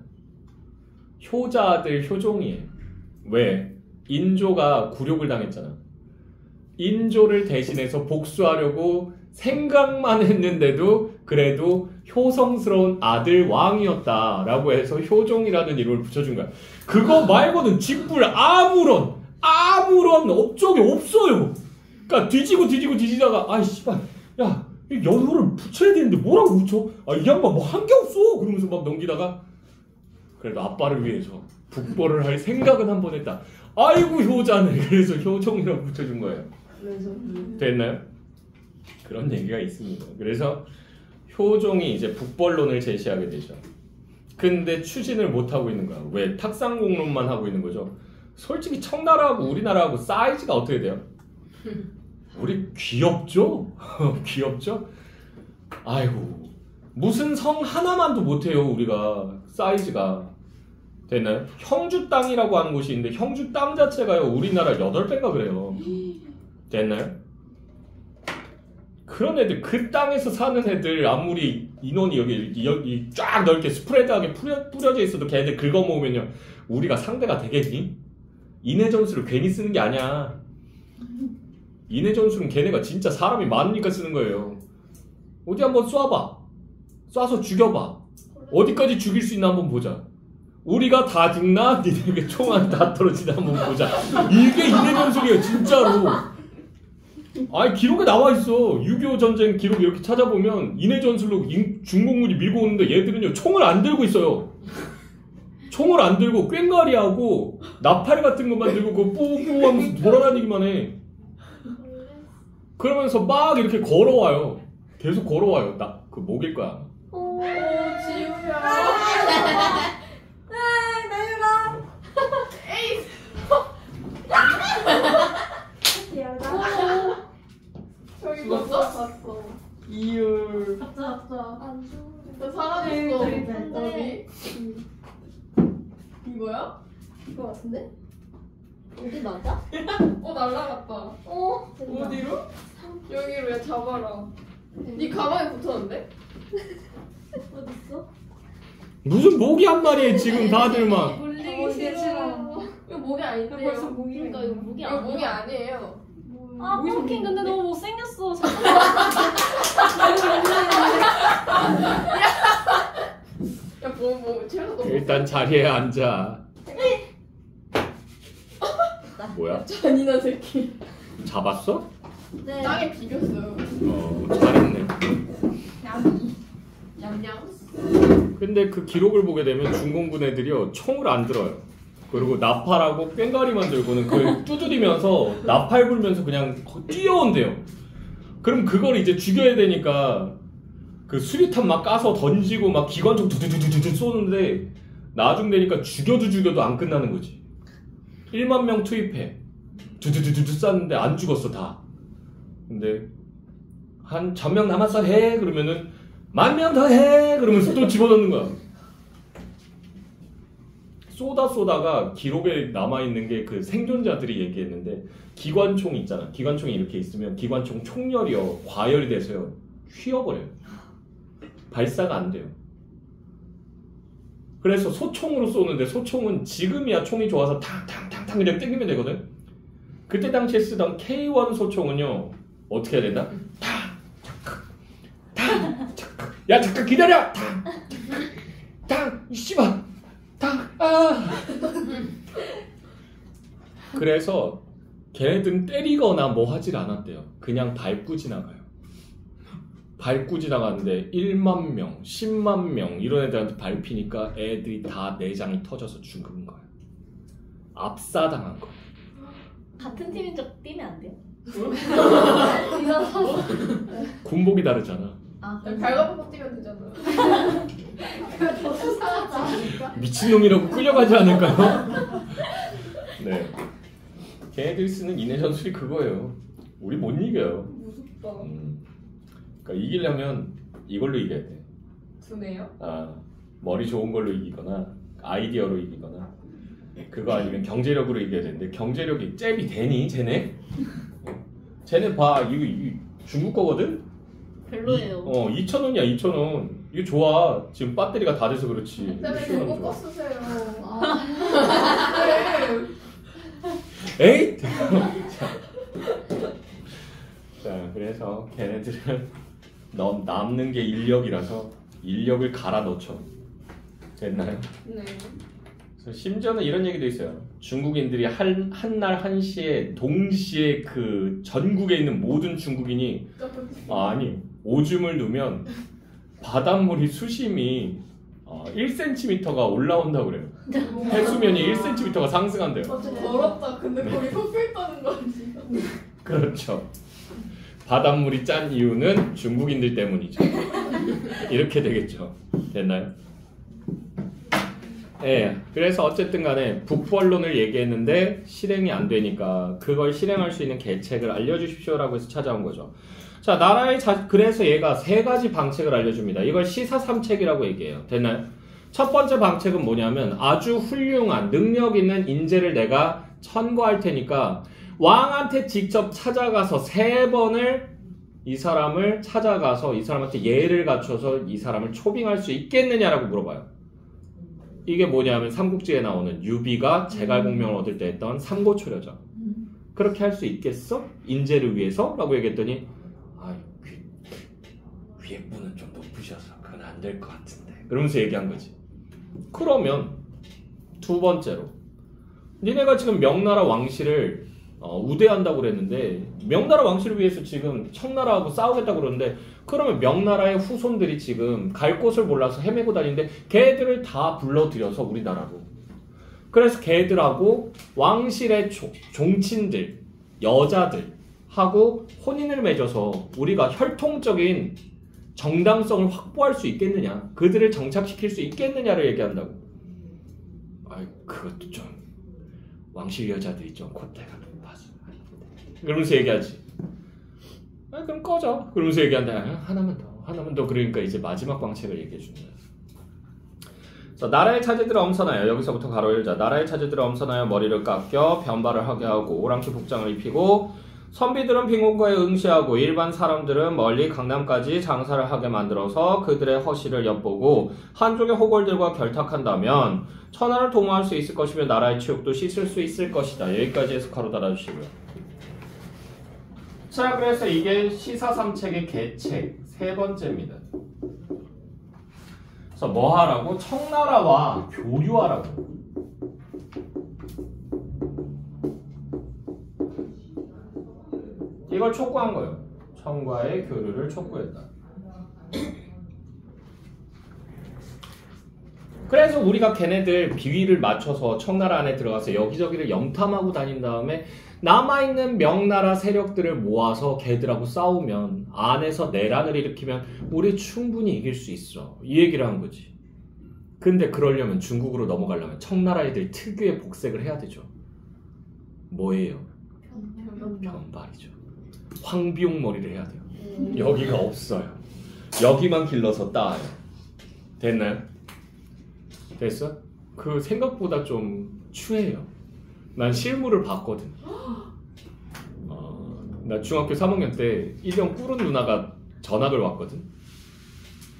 Speaker 2: 효자 아들 효종이에요. 왜? 인조가 굴욕을 당했잖아. 인조를 대신해서 복수하려고 생각만 했는데도 그래도 효성스러운 아들 왕이었다라고 해서 효종이라는 이름을 붙여준 거야. 그거 말고는 직불 아무런 업적이 없어요. 그러니까 뒤지다가 아이 씨발 야 연호를 붙여야 되는데 뭐라고 붙여? 아 이 양반 뭐 한 게 없어. 그러면서 막 넘기다가 그래도 아빠를 위해서 북벌을 할 생각은 한번 했다. 아이고 효자네. 그래서 효종이라고 붙여준 거예요. 됐나요? 그런 얘기가 있습니다. 그래서 효종이 이제 북벌론을 제시하게 되죠. 근데 추진을 못하고 있는 거야. 왜? 탁상공론만 하고 있는 거죠. 솔직히 청나라하고 우리나라하고 사이즈가 어떻게 돼요? 우리 귀엽죠? 귀엽죠? 아이고 무슨 성 하나만도 못해요. 우리가 사이즈가. 됐나요? 형주 땅이라고 하는 곳이 있는데 형주 땅 자체가요 우리나라 8배인가 그래요. 됐나요? 그런 애들 그 땅에서 사는 애들 아무리 인원이 여기 쫙 넓게 스프레드하게 뿌려져 있어도 걔네들 긁어모으면요 우리가 상대가 되겠니? 인해 전술을 괜히 쓰는 게 아니야. 인해 전술은 걔네가 진짜 사람이 많으니까 쓰는 거예요. 어디 한번 쏴봐. 쏴서 죽여봐. 어디까지 죽일 수 있나 한번 보자. 우리가 다 죽나? 니네에게 총알 다 떨어지나 한번 보자. 이게 인해 전술이에요 진짜로. 아니 기록에 나와 있어. 6.25 전쟁 기록 이렇게 찾아보면 인해 전술로 중공군이 밀고 오는데 얘들은요 총을 안 들고 있어요. 총을 안 들고 꽹과리하고 나팔 같은 것만 들고 그 뿌뿌 하면서 돌아다니기만 해. 그러면서 막 이렇게 걸어와요. 계속 걸어와요. 그 목일 거야.
Speaker 3: 오 지우야.
Speaker 1: 나유라.
Speaker 3: 에이. 저기 봤어?
Speaker 2: 이율.
Speaker 1: 맞아.
Speaker 3: 나 사라졌어.
Speaker 1: 네.
Speaker 3: 어디? 이거야?
Speaker 1: 이거 같은데? 어디 맞아?
Speaker 3: 날라갔다. 어디로? 여기로 야 잡아라. 네 가방에 붙었는데?
Speaker 1: 어딨어?
Speaker 2: 무슨 목이 한 마리에 지금 다들 막.
Speaker 1: 물리기 싫어.
Speaker 3: 이거 목이 아닌데요.
Speaker 1: 벌써 목이니까 이거 목이
Speaker 3: 이거
Speaker 1: 아니야.
Speaker 3: 목이 아니에요.
Speaker 1: 아 폴킹 근데 너무 못생겼어.
Speaker 3: 야 제가 너
Speaker 2: 일단 자리에 앉아. 뭐야?
Speaker 3: 잔인한 새끼.
Speaker 2: 잡았어?
Speaker 1: 네.
Speaker 3: 땅에 비겼어요.
Speaker 2: 잘했네.
Speaker 3: 냠냠.
Speaker 2: 근데 그 기록을 보게 되면 중공군 애들이요 총을 안 들어요. 그리고 나팔하고 꽹과리만 들고는 그걸 두드리면서 나팔 불면서 그냥 뛰어온대요. 그럼 그걸 이제 죽여야 되니까 그 수류탄 막 까서 던지고 막 기관총 두두두두두 쏘는데 나중 되니까 죽여도 안 끝나는 거지. 1만 명 투입해. 두두두두두 쐈는데 안 죽었어 다. 근데 한 1000명 남았어 해 그러면은 10,000명 더 해 그러면서 또 집어넣는 거야. 쏘다가 기록에 남아있는 게 그 생존자들이 얘기했는데 기관총 있잖아. 기관총이 이렇게 있으면 기관총 총열이요. 과열이 돼서요. 휘어버려요. 발사가 안 돼요. 그래서 소총으로 쏘는데 소총은 지금이야 총이 좋아서 탕탕탕탕 그냥 땡기면 되거든. 그때 당시에 쓰던 K1 소총은요. 어떻게 해야 된다? 야 잠깐 기다려! 씨발! 그래서 걔네들은 때리거나 뭐 하질 않았대요. 그냥 밟고 지나가요. 밟고 지나가는데 1만 명, 10만 명 이런 애들한테 밟히니까 애들이 다 내장이 터져서 죽은 거예요. 압사당한 거예요.
Speaker 1: 같은 팀인 적 뛰면 안 돼요?
Speaker 2: 군복이 다르잖아.
Speaker 1: 아,
Speaker 3: 발가벗고 뛰면 되잖아. 그거 더 수상하지 않을까?
Speaker 2: 미친놈이라고 끌려가지 않을까요? 네. 걔네들이 쓰는 인해 전술이 그거예요. 우리 못 이겨요.
Speaker 3: 무섭다.
Speaker 2: 그러니까 이기려면 이걸로 이겨야 돼.
Speaker 3: 두네요?
Speaker 2: 머리 좋은 걸로 이기거나 아이디어로 이기거나 그거 아니면 경제력으로 이겨야 되는데 경제력이 잽이 되니 쟤네? 쟤네 봐 이거 중국 거거든?
Speaker 1: 별로예요.
Speaker 2: 2,000원이야 2,000원. 이거 좋아. 지금 배터리가 다 돼서 그렇지.
Speaker 3: 그다음에
Speaker 2: 2,000원
Speaker 3: 그거
Speaker 2: 좋아.
Speaker 3: 거 쓰세요.
Speaker 2: 에잇! 자, 그래서 걔네들은 남는 게 인력이라서 인력을 갈아 넣죠. 됐나요?
Speaker 3: 네.
Speaker 2: 그래서 심지어는 이런 얘기도 있어요. 중국인들이 한날 한시에 동시에 그 전국에 있는 모든 중국인이 아니 오줌을 누면 바닷물이 수심이 1cm가 올라온다고 그래요. 해수면이 1cm가 상승한대요.
Speaker 3: 좀 더럽다. 근데 거기 섞여 있다는 거 아니야?
Speaker 2: 그렇죠. 바닷물이 짠 이유는 중국인들 때문이죠. 이렇게 되겠죠. 됐나요? 예. 그래서 어쨌든 간에 북벌론을 얘기했는데 실행이 안 되니까 그걸 실행할 수 있는 계책을 알려주십시오라고 해서 찾아온 거죠. 자, 그래서 얘가 세 가지 방책을 알려줍니다. 이걸 시사삼책이라고 얘기해요. 됐나요? 첫 번째 방책은 뭐냐면 아주 훌륭한 능력 있는 인재를 내가 천거할 테니까 왕한테 직접 찾아가서 3번을 이 사람을 찾아가서 이 사람한테 예를 갖춰서 이 사람을 초빙할 수 있겠느냐라고 물어봐요. 이게 뭐냐면 삼국지에 나오는 유비가 제갈공명을 얻을 때 했던 삼고초려죠. 그렇게 할 수 있겠어? 인재를 위해서? 라고 얘기했더니 위에 분은 좀 높으셔서 그건 안 될 것 같은데 그러면서 얘기한 거지. 그러면 두 번째로 니네가 지금 명나라 왕실을 우대한다고 그랬는데 명나라 왕실을 위해서 지금 청나라하고 싸우겠다고 그러는데 그러면 명나라의 후손들이 지금 갈 곳을 몰라서 헤매고 다니는데 걔들을 다 불러들여서 우리나라로 그래서 걔들하고 왕실의 종친들 여자들하고 혼인을 맺어서 우리가 혈통적인 정당성을 확보할 수 있겠느냐 그들을 정착시킬 수 있겠느냐를 얘기한다고. 그것도 좀 왕실 여자들이 좀 콧대가 높아서 그러면서 얘기하지. 그럼 꺼져 그러면서 얘기한다. 하나만 더 그러니까 이제 마지막 방책을 얘기해 주는 거야. 그래서 나라의 차제들을 엄선하여 여기서부터 가로 열자. 나라의 차제들을 엄선하여 머리를 깎여 변발을 하게 하고 오랑캐 복장을 입히고 선비들은 빈곤거에 응시하고 일반 사람들은 멀리 강남까지 장사를 하게 만들어서 그들의 허시를 엿보고 한족의 호걸들과 결탁한다면 천하를 도모할 수 있을 것이며 나라의 치욕도 씻을 수 있을 것이다. 여기까지 해서 가로 달아주시고요. 자, 그래서 이게 시사삼책의 계책 세 번째입니다. 그래서 뭐 하라고? 청나라와 교류하라고. 이걸 촉구한 거예요. 청과의 교류를 촉구했다. 그래서 우리가 걔네들 비위를 맞춰서 청나라 안에 들어가서 여기저기를 염탐하고 다닌 다음에 남아있는 명나라 세력들을 모아서 걔들하고 싸우면 안에서 내란을 일으키면 우리 충분히 이길 수 있어. 이 얘기를 한 거지. 근데 그러려면 중국으로 넘어가려면 청나라 애들 특유의 복색을 해야 되죠. 뭐예요? 변발이죠. 황비용 머리를 해야 돼요. 여기가 없어요. 여기만 길러서 따요. 됐나요? 됐어? 그 생각보다 좀 추해요. 난 실물을 봤거든. 나 중학교 3학년 때 1년 꿇은 누나가 전학을 왔거든.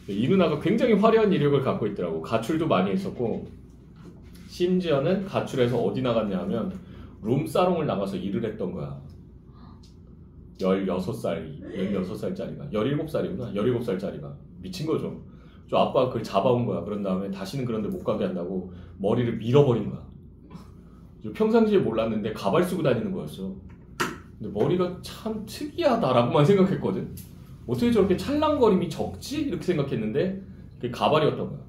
Speaker 2: 이 누나가 굉장히 화려한 이력을 갖고 있더라고. 가출도 많이 했었고 심지어는 가출해서 어디 나갔냐 하면 룸사롱을 나가서 일을 했던 거야. 16살짜리가 17살이구나. 17살짜리가 미친 거죠. 저 아빠가 그걸 잡아온 거야. 그런 다음에 다시는 그런 데 못 가게 한다고 머리를 밀어버린 거야. 평상시에 몰랐는데 가발 쓰고 다니는 거였어. 근데 머리가 참 특이하다라고만 생각했거든. 어떻게 저렇게 찰랑거림이 적지? 이렇게 생각했는데 그게 가발이었던 거야.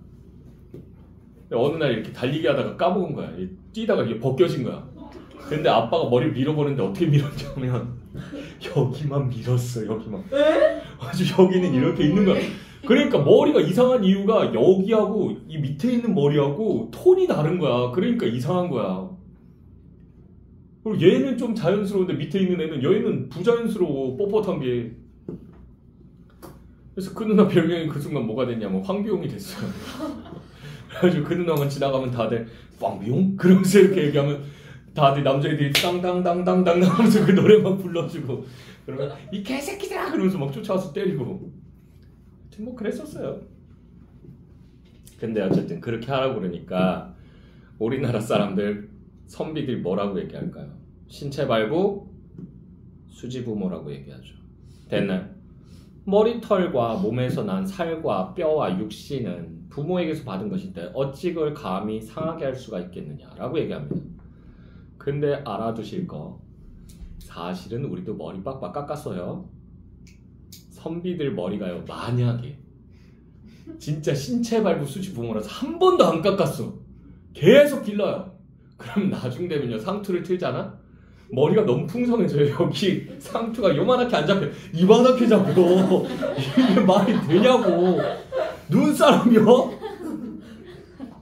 Speaker 2: 어느 날 이렇게 달리기 하다가 까먹은 거야. 뛰다가 이게 벗겨진 거야. 근데 아빠가 머리를 밀어보는데 어떻게 밀었냐면 여기만 밀었어. 여기만. 아주 여기는 이렇게 있는 거야. 그러니까 머리가 이상한 이유가 여기하고 이 밑에 있는 머리하고 톤이 다른 거야. 그러니까 이상한 거야. 그리고 얘는 좀 자연스러운데 밑에 있는 애는 얘는 부자연스러워. 뻣뻣한 게. 그래서 그 누나 별명이 그 순간 뭐가 됐냐면 황비용이 됐어요. 그래가지고 그 누나만 지나가면 다들 황비용? 그러면서 이렇게 얘기하면 다들 남자애들이 땅땅땅땅땅 하면서 그 노래만 불러주고 그러면 이 개새끼들아! 그러면서 막 쫓아와서 때리고 뭐 그랬었어요. 근데 어쨌든 그렇게 하라고 그러니까 우리나라 사람들 선비들 뭐라고 얘기할까요? 신체발부 수지부모라고 얘기하죠. 됐나요? 머리털과 몸에서 난 살과 뼈와 육신은 부모에게서 받은 것인데 어찌 그걸 감히 상하게 할 수가 있겠느냐라고 얘기합니다. 근데 알아두실 거 사실은 우리도 머리 빡빡 깎았어요. 선비들 머리가요 만약에 진짜 신체발부 수지부모라서 한 번도 안 깎았어. 계속 길러요. 그럼 나중 되면요 상투를 틀잖아? 머리가 너무 풍성해져요. 여기 상투가 요만하게 안 잡혀. 이만하게 잡혀. 이게 말이 되냐고. 눈사람이요?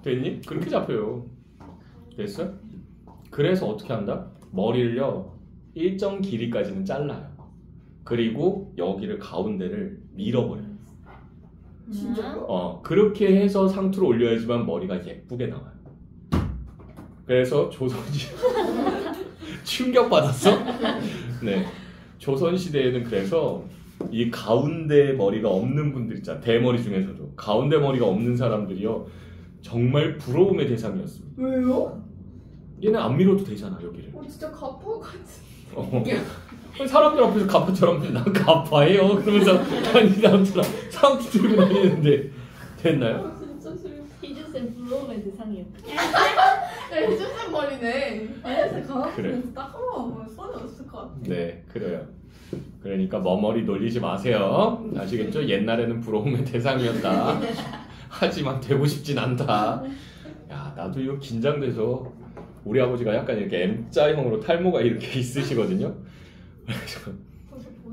Speaker 2: 됐니? 그렇게 잡혀요. 됐어? 그래서 어떻게 한다? 머리를요 일정 길이까지는 잘라요. 그리고 여기를 가운데를 밀어버려요.
Speaker 3: 진짜요?
Speaker 2: 그렇게 해서 상투를 올려야지만 머리가 예쁘게 나와요. 그래서 조선시대 충격받았어? 네. 조선시대에는 그래서 이 가운데 머리가 없는 분들 있잖아. 대머리 중에서도 가운데 머리가 없는 사람들이요 정말 부러움의 대상이었습니다.
Speaker 3: 왜요?
Speaker 2: 얘는 안 밀어도 되잖아 여기를.
Speaker 3: 진짜 가파같이.
Speaker 2: 사람들 앞에서 가파처럼 난 가파예요 그러면서 다니는 사람처럼 상투 들고 다니는데 됐나요?
Speaker 3: 진짜 싫어.
Speaker 1: 희주쌤 부러움의 대상이요.
Speaker 3: 희주쌤 머리네.
Speaker 1: 그래서
Speaker 2: 그래.
Speaker 3: 닦아보면 썰이 없을 것 같아.
Speaker 2: 네 그래요. 그러니까 머머리 놀리지 마세요. 아시겠죠? 옛날에는 부러움의 대상이었다. 하지만 되고 싶진 않다. 야 나도 이거 긴장돼서 우리 아버지가 약간 이렇게 M자형으로 탈모가 이렇게 있으시거든요. 그래서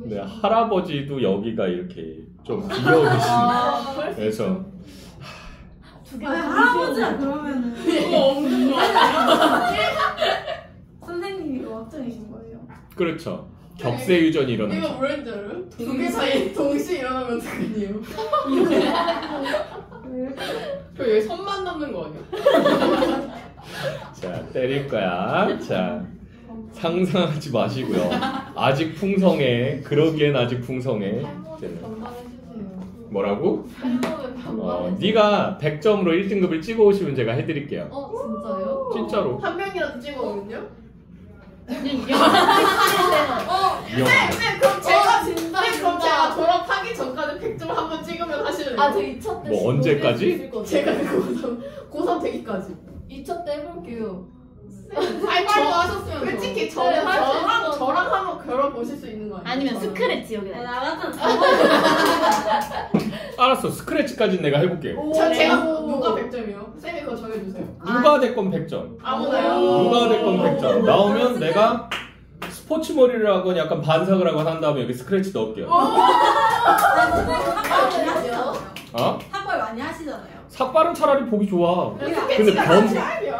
Speaker 2: 네, 할아버지도 여기가 이렇게 좀 비어 계시는. 그래서
Speaker 4: 할아버지야 그러면은
Speaker 3: 없는 거
Speaker 4: 선생님이 wak장이신 거예요?
Speaker 2: 그렇죠. 격세 유전이
Speaker 3: 이거
Speaker 2: 일어나죠.
Speaker 3: 뭐였는지 알아요? 두 개 사이 동시에 일어나면 어떡하니요? 저 여기 선만 넘는 거 아니야?
Speaker 2: 자 때릴 거야. 자 상상하지 마시고요. 아직 풍성해. 그러기엔 아직 풍성해.
Speaker 3: 탈모는 반반해주세요.
Speaker 2: 뭐라고?
Speaker 3: 탈모는 반반해주세요.
Speaker 2: 네가 100점으로 1등급을 찍어 오시면 제가 해드릴게요.
Speaker 1: 진짜요?
Speaker 2: 진짜로.
Speaker 3: 한 명이라도 찍어오면요?
Speaker 1: 쌤
Speaker 3: 그럼 제가
Speaker 1: 진짜,
Speaker 3: 그럼
Speaker 1: 진짜.
Speaker 3: 제가 졸업하기 전까지 100점 한번 찍으면 하실래요?
Speaker 1: 아, 저 2차 때
Speaker 2: 뭐 언제까지?
Speaker 3: 제가 고3 되기까지.
Speaker 1: 2차 때 해볼게요.
Speaker 3: 아니 하셨으면 솔직히 저는
Speaker 1: 네, 할수
Speaker 3: 저랑
Speaker 1: 있어.
Speaker 3: 저랑 한번 결혼 보실 수 있는 거 아니에요?
Speaker 1: 아니면
Speaker 3: 저는.
Speaker 1: 스크래치 여기다.
Speaker 4: 나 같은
Speaker 2: 알았어. 스크래치까지는 내가 해볼게.
Speaker 3: 제가 누가 100점이요? 쌤이 그거 정해주세요.
Speaker 2: 누가 됐건 100점.
Speaker 3: 아무나요?
Speaker 2: 누가 됐건 100점. 나오면 내가 스포츠 머리를 하건 약간 반삭을 하건 한 다음에 여기 스크래치 넣을게요.
Speaker 4: 학벌 많이 하시잖아요.
Speaker 2: 삭발은 차라리 보기 좋아.
Speaker 3: 근데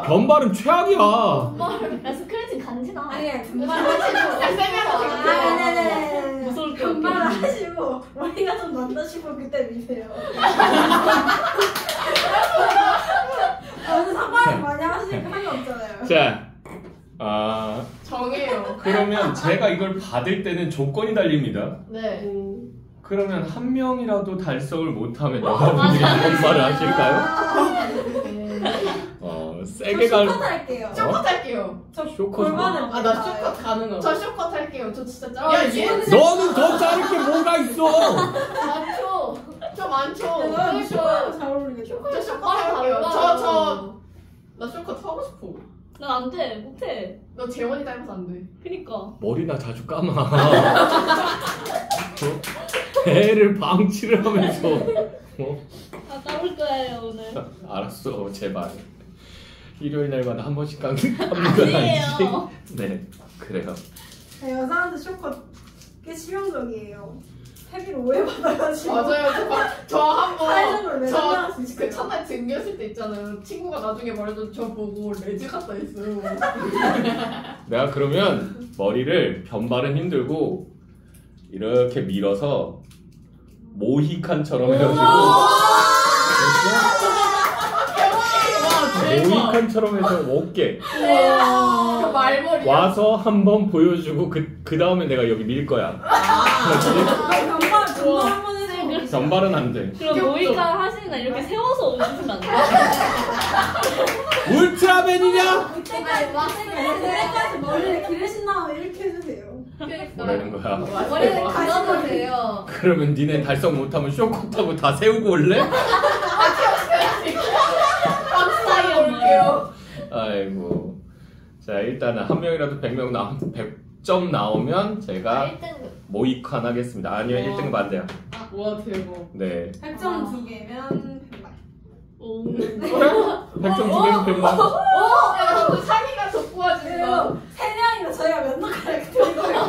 Speaker 2: 변발은 최악이야.
Speaker 1: 야, 스크래치 간지나.
Speaker 4: 아니 금발 하시고
Speaker 3: 쌤이랑
Speaker 1: 무서울 게
Speaker 4: 금발
Speaker 1: 없게.
Speaker 4: 하시고 머리가 좀 난다 싶으면 그때 미세요. 저는 상발을
Speaker 2: 자,
Speaker 3: 정해요.
Speaker 2: 그러면 제가 이걸 받을 때는 조건이 달립니다.
Speaker 3: 네.
Speaker 2: 그러면 한 명이라도 달성을 못하면 여러분들이 이런 말을 하실까요? 세게 갈.
Speaker 4: 쇼컷 할게요.
Speaker 3: 쇼컷 할게요.
Speaker 4: 저
Speaker 2: 쇼컷
Speaker 4: 골반을
Speaker 3: 아, 나 쇼컷 가능함. 저 쇼컷 할게요. 저 진짜 짜.
Speaker 4: 야,
Speaker 3: 얘
Speaker 2: 너는 더 자를 게 뭐가 있어?
Speaker 3: 많죠. 좀 많죠.
Speaker 4: 난 쇼컷 잘 어울리겠다.
Speaker 3: 저 쇼컷 할게요. 나 쇼컷 하고 싶어.
Speaker 1: 난 안 돼. 못해.
Speaker 3: 너 재원이 닮아서 안 돼.
Speaker 1: 그니까.
Speaker 2: 머리나 자주 감아. 배를 방치를 하면서.
Speaker 1: 아, 까볼 거예요, 오늘.
Speaker 2: 알았어, 제발. 일요일 날마다 한 번씩 감는 건 아니지?
Speaker 1: 아니에요.
Speaker 2: 네, 그래요.
Speaker 4: 여자한테 쇼컷 꽤 치명적이에요. 헤비를 오해받아가지고.
Speaker 3: 맞아요. 저 한번
Speaker 4: 사회적으로 매달릴 수 있어요.
Speaker 3: 그 첫날 등교했을 때 있잖아요. 친구가 나중에 말해줘 저 보고 레즈 같다 했어요.
Speaker 2: 내가 그러면 머리를 변발은 힘들고 이렇게 밀어서 모히칸처럼 해가지고 모히칸처럼 해서 올게.
Speaker 3: 그 말머리.
Speaker 2: 와서 한번 보여주고 그 다음에 내가 여기 밀 거야.
Speaker 4: 정말 한번 해줘.
Speaker 2: 전발은 안 돼.
Speaker 1: 그럼 모이카 하시는 날 이렇게 세워서 오시면 안 돼요?
Speaker 2: 울트라맨이냐?
Speaker 4: 그때까지 머리를 기르신 다음에 이렇게 해주세요.
Speaker 2: 뭐라는 거야?
Speaker 1: 머리를 감아도 돼요.
Speaker 2: 그러면 니네 달성 못하면 쇼컷하고 다 세우고 올래?
Speaker 3: 박스타일 올게요.
Speaker 2: 아이고. 자, 일단은 한 명이라도 100점 나오면 제가
Speaker 1: 1등급.
Speaker 2: 모이칸 하겠습니다. 아니면 1등급 안 돼요.
Speaker 3: 와 대박.
Speaker 2: 네.
Speaker 4: 100점 2개면 100만.
Speaker 1: 오.
Speaker 2: 100점 2개는 100만.
Speaker 3: 야, 너 사기가 돋보아진다.
Speaker 4: 3명이면 저희가 몇 노카를 들고 갈게요.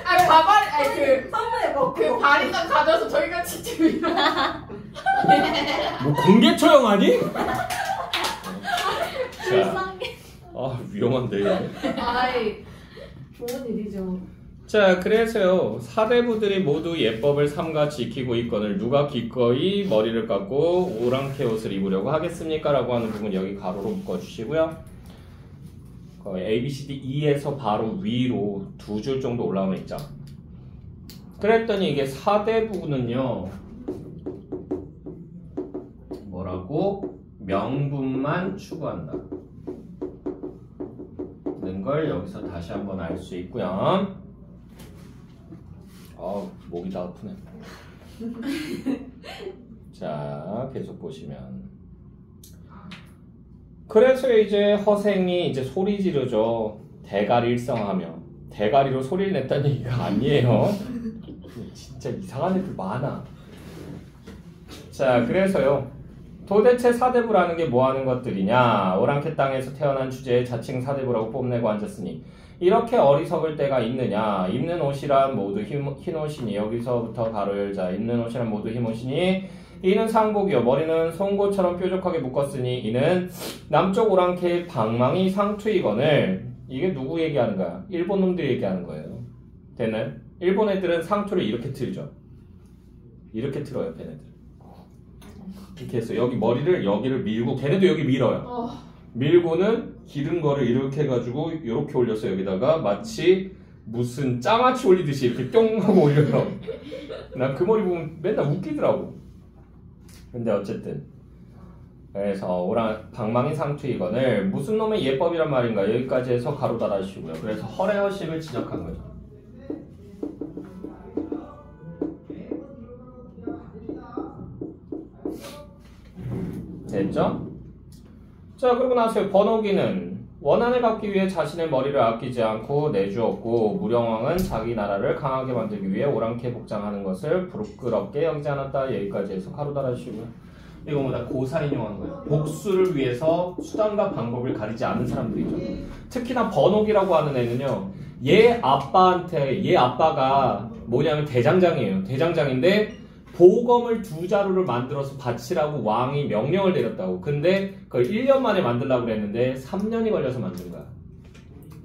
Speaker 3: 아, 가발, 아니
Speaker 4: 선물에 먹고.
Speaker 3: 그 바리깡 가져서 저희 같이 집이랑.
Speaker 2: 뭐 공개 처형하니? 자,
Speaker 1: 불쌍해.
Speaker 2: 위험한데.
Speaker 3: 아이, 좋은 일이죠.
Speaker 2: 자, 그래서요. 사대부들이 모두 예법을 삼가 지키고 있거늘 누가 기꺼이 머리를 깎고 오랑캐 옷을 입으려고 하겠습니까? 라고 하는 부분 여기 가로로 묶어주시고요. A, B, C, D, E에서 바로 위로 2줄 정도 올라오면 있죠. 그랬더니 이게 사대부는요. 뭐라고? 명분만 추구한다. 는 걸 여기서 다시 한번 알 수 있고요. 목이 다 아프네. 자, 계속 보시면. 그래서 이제 허생이 이제 소리 지르죠. 대가리 일성하며. 대가리로 소리를 냈다는 얘기가 아니에요. 진짜 이상한 애들 많아. 자, 그래서요. 도대체 사대부라는 게 뭐 하는 것들이냐? 오랑캐 땅에서 태어난 주제에 자칭 사대부라고 뽐내고 앉았으니 이렇게 어리석을 때가 있느냐? 입는 옷이란 모두 흰옷이니 여기서부터 가로 열자. 입는 옷이란 모두 흰옷이니 이는 상복이요 머리는 송곳처럼 뾰족하게 묶었으니 이는 남쪽 오랑캐의 방망이 상투이거늘. 이게 누구 얘기하는 거야? 일본 놈들이 얘기하는 거예요. 되나요? 일본 애들은 상투를 이렇게 틀죠. 이렇게 틀어요, 걔네들. 이렇게 해서 여기 머리를 여기를 밀고 걔네도 여기 밀어요. 밀고는 기른 거를 이렇게 해가지고 이렇게 올려서 여기다가 마치 무슨 장아찌 올리듯이 이렇게 뿅 하고 올려요. 난 그 머리 보면 맨날 웃기더라고. 근데 어쨌든 그래서 방망이 상투이건을 무슨 놈의 예법이란 말인가 여기까지 해서 가로 닫아주시고요. 그래서 허례허식을 지적한 거죠. 됐죠? 자, 그러고 나서 번호기는 원한을 갖기 위해 자신의 머리를 아끼지 않고 내주었고 무령왕은 자기 나라를 강하게 만들기 위해 오랑캐 복장하는 것을 부끄럽게 여기지 않았다. 여기까지 해서 가로 달아주시고요. 이거 뭐 다 고사인용한 거예요. 복수를 위해서 수단과 방법을 가리지 않는 사람들이죠. 특히나 번호기라고 하는 애는요. 얘 아빠가 뭐냐면 대장장이에요. 대장장인데 보검을 2자루를 만들어서 바치라고 왕이 명령을 내렸다고. 근데 그걸 1년 만에 만들려고 그랬는데 3년이 걸려서 만든 거야.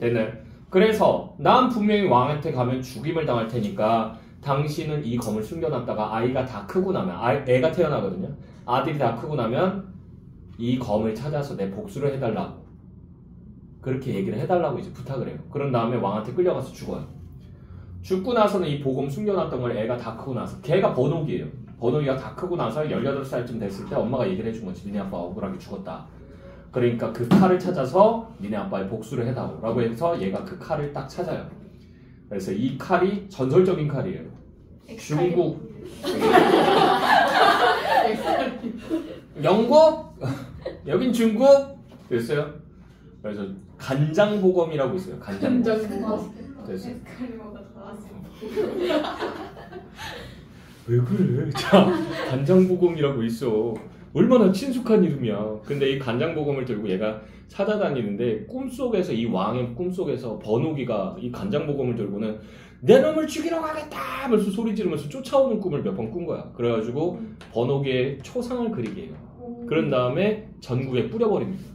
Speaker 2: 됐나요? 그래서 난 분명히 왕한테 가면 죽임을 당할 테니까 당신은 이 검을 숨겨놨다가 아이가 다 크고 나면 애가 태어나거든요. 아들이 다 크고 나면 이 검을 찾아서 내 복수를 해달라고. 그렇게 얘기를 해달라고 이제 부탁을 해요. 그런 다음에 왕한테 끌려가서 죽어요. 죽고 나서는 이 복음 숨겨놨던 걸 애가 다 크고 나서 걔가 번옥이에요. 번옥이가 다 크고 나서 18살쯤 됐을 때 엄마가 얘기를 해준 거지. 니네 아빠 억울하게 죽었다. 그러니까 그 칼을 찾아서 니네 아빠의 복수를 해다오 라고 해서 얘가 그 칼을 딱 찾아요. 그래서 이 칼이 전설적인 칼이에요. 중국 영국 여긴 중국 됐어요. 그래서 간장보검이라고 있어요. 간장보검. 됐어. 왜 그래? 자, 간장보검이라고 있어. 얼마나 친숙한 이름이야. 근데 이 간장보검을 들고 얘가 찾아다니는데 꿈속에서 이 왕의 꿈속에서 번옥이가 이 간장보검을 들고는 내 놈을 죽이러 가겠다 하면서 소리 지르면서 쫓아오는 꿈을 몇 번 꾼 거야. 그래가지고 번옥의 초상을 그리게 해요. 그런 다음에 전국에 뿌려버립니다.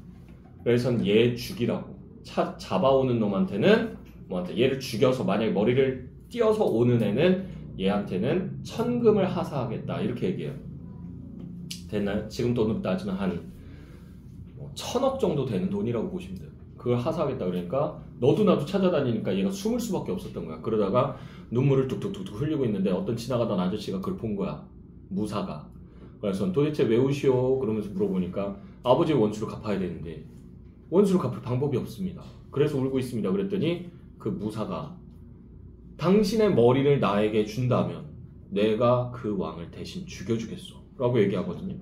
Speaker 2: 그래서 얘 죽이라고 잡아오는 놈한테는 얘를 죽여서 만약에 머리를 띄어서 오는 애는 얘한테는 천금을 하사하겠다 이렇게 얘기해요. 됐나요? 지금 돈으로 따지면 한 1000억 정도 되는 돈이라고 보시면 돼요. 그걸 하사하겠다 그러니까 너도 나도 찾아다니니까 얘가 숨을 수밖에 없었던 거야. 그러다가 눈물을 뚝뚝뚝뚝 흘리고 있는데 어떤 지나가던 아저씨가 그걸 본 거야. 무사가. 그래서 도대체 왜 우시오? 그러면서 물어보니까 아버지의 원수를 갚아야 되는데 원수를 갚을 방법이 없습니다. 그래서 울고 있습니다. 그랬더니 그 무사가 당신의 머리를 나에게 준다면 내가 그 왕을 대신 죽여주겠소 라고 얘기하거든요.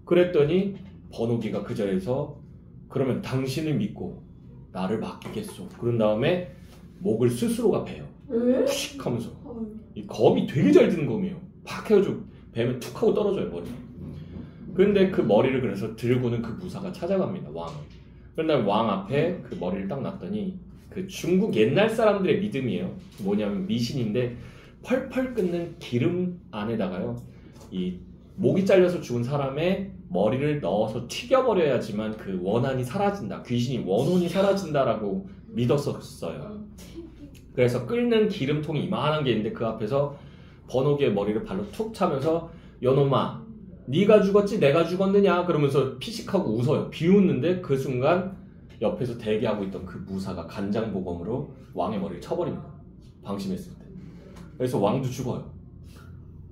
Speaker 2: 그랬더니 번옥이가 그 자리에서 그러면 당신을 믿고 나를 맡기겠소. 그런 다음에 목을 스스로가 베요. 푸식 하면서. 이 검이 되게 잘 드는 검이에요. 팍 해가지고 베면 툭 하고 떨어져요 머리가. 근데 그 머리를 그래서 들고는 그 무사가 찾아갑니다. 왕을. 그런 다음에 왕 앞에 그 머리를 딱 놨더니 그 중국 옛날 사람들의 믿음이에요. 뭐냐면 미신인데 펄펄 끓는 기름 안에다가요 이 목이 잘려서 죽은 사람의 머리를 넣어서 튀겨버려야지만 그 원한이 사라진다. 귀신이 원혼이 사라진다라고 믿었었어요. 그래서 끓는 기름통이 이만한 게 있는데 그 앞에서 번옥이의 머리를 발로 툭 차면서 여놈아 네가 죽었지 내가 죽었느냐 그러면서 피식하고 웃어요. 비웃는데 그 순간 옆에서 대기하고 있던 그 무사가 간장보검으로 왕의 머리를 쳐버립니다. 방심했을 때. 그래서 왕도 죽어요.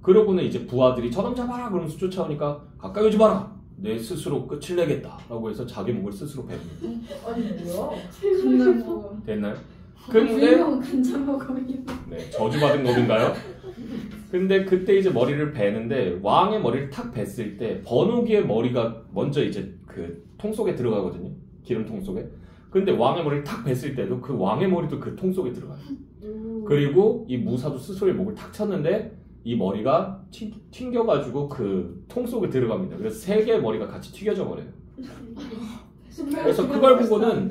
Speaker 2: 그러고는 이제 부하들이 저놈 잡아라 그러면서 쫓아오니까 가까이 오지 마라 내 스스로 끝을 내겠다 라고 해서 자기 목을 스스로 베릅니다.
Speaker 3: 아니 뭐야?
Speaker 4: 간장보검.
Speaker 2: 됐나요?
Speaker 4: 유명한 간장보검이.
Speaker 2: 네, 저주받은 법인가요? 근데 그때 이제 머리를 베는데 왕의 머리를 탁 뱄을 때 번옥이의 머리가 먼저 이제 그 통 속에 들어가거든요. 기름통 속에. 근데 왕의 머리를 탁 뱄을 때도 그 왕의 머리도 그 통 속에 들어가요. 그리고 이 무사도 스스로의 목을 탁 쳤는데 이 머리가 튕겨가지고 그 통 속에 들어갑니다. 그래서 세 개의 머리가 같이 튀겨져 버려요. 그래서 그걸 보고는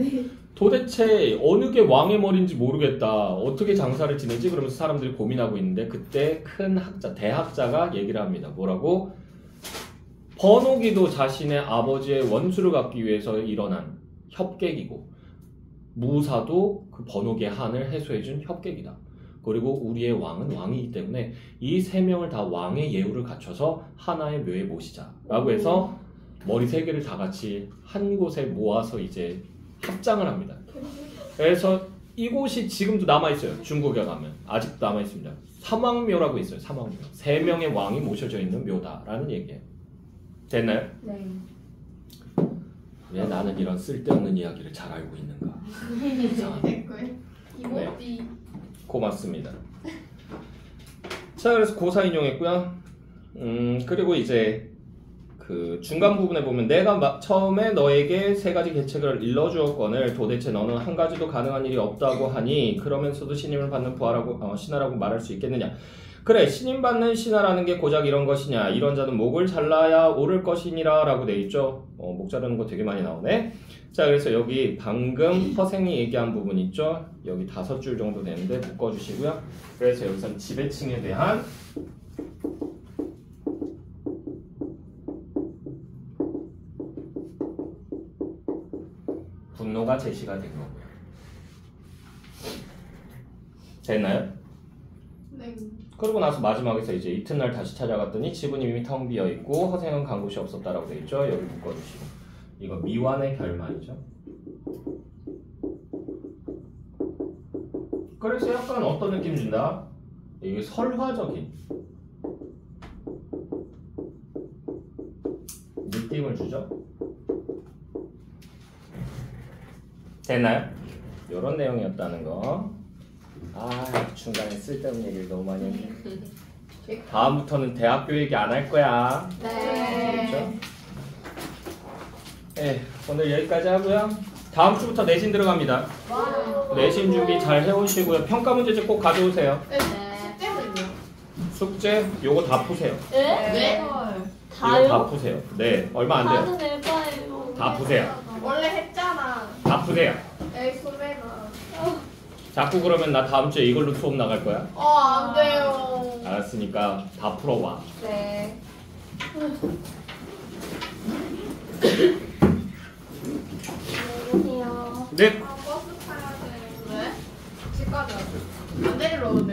Speaker 2: 도대체 어느 게 왕의 머리인지 모르겠다. 어떻게 장사를 지내지? 그러면서 사람들이 고민하고 있는데 그때 큰 학자, 대학자가 얘기를 합니다. 뭐라고? 번옥이도 자신의 아버지의 원수를 갚기 위해서 일어난 협객이고 무사도 그 번옥의 한을 해소해준 협객이다. 그리고 우리의 왕은 왕이기 때문에 이 세 명을 다 왕의 예우를 갖춰서 하나의 묘에 모시자 라고 해서 머리 세 개를 다 같이 한 곳에 모아서 이제 합장을 합니다. 그래서 이곳이 지금도 남아있어요. 중국에 가면 아직도 남아있습니다. 삼왕묘라고 있어요. 삼왕묘. 세 명의 왕이 모셔져 있는 묘다라는 얘기예요. 됐나요?
Speaker 4: 네.
Speaker 2: 왜 나는 이런 쓸데없는 이야기를 잘 알고 있는가? 이상하네.
Speaker 3: 이모띠.
Speaker 2: 고맙습니다. 자, 그래서 고사 인용했고요. 그리고 이제 그 중간 부분에 보면 내가 처음에 너에게 세 가지 계책을 일러주었거늘 도대체 너는 한 가지도 가능한 일이 없다고 하니 그러면서도 신임을 받는 부하라고 신하라고 말할 수 있겠느냐. 그래, 신임받는 신하라는 게 고작 이런 것이냐. 이런 자는 목을 잘라야 옳을 것이니라 라고 돼 있죠. 목 자르는 거 되게 많이 나오네. 자, 그래서 여기 방금 허생이 얘기한 부분 있죠. 여기 5줄 정도 되는데 묶어주시고요. 그래서 여기선 지배층에 대한 분노가 제시가 된 거고요. 됐나요?
Speaker 3: 네.
Speaker 2: 그러고 나서 마지막에서 이제 이튿날 다시 찾아갔더니 집은 이미 텅 비어 있고 허생은 간 곳이 없었다라고 돼 있죠. 여기 묶어주시고 이거 미완의 결말이죠. 그래서 약간 어떤 느낌 준다? 이게 설화적인 느낌을 주죠. 됐나요? 이런 내용이었다는 거. 중간에 쓸데없는 얘기를 너무 많이 했네. 다음부터는 대학교 얘기 안 할 거야.
Speaker 3: 네.
Speaker 2: 그렇죠? 네, 오늘 여기까지 하고요. 다음 주부터 내신 들어갑니다.
Speaker 3: 와.
Speaker 2: 내신 준비 잘 해오시고요. 평가 문제집 꼭 가져오세요.
Speaker 3: 네. 숙제는요?
Speaker 2: 숙제 요거 다 푸세요.
Speaker 1: 네?
Speaker 2: 이거
Speaker 1: 다요?
Speaker 2: 다 푸세요. 네, 얼마 안 돼요.
Speaker 1: 다는 에바예요.
Speaker 2: 다 푸세요.
Speaker 3: 원래 했잖아.
Speaker 2: 다 푸세요.
Speaker 3: 에이 소매가.
Speaker 2: 자꾸 그러면 나 다음 주에 이걸로 수업 나갈 거야.
Speaker 3: 안 돼요.
Speaker 2: 알았으니까 다 풀어봐.
Speaker 3: 네.
Speaker 4: 안녕하세요.
Speaker 2: 네.
Speaker 3: 버스 타야 돼. 왜? 집까지 안 내리러 오는데.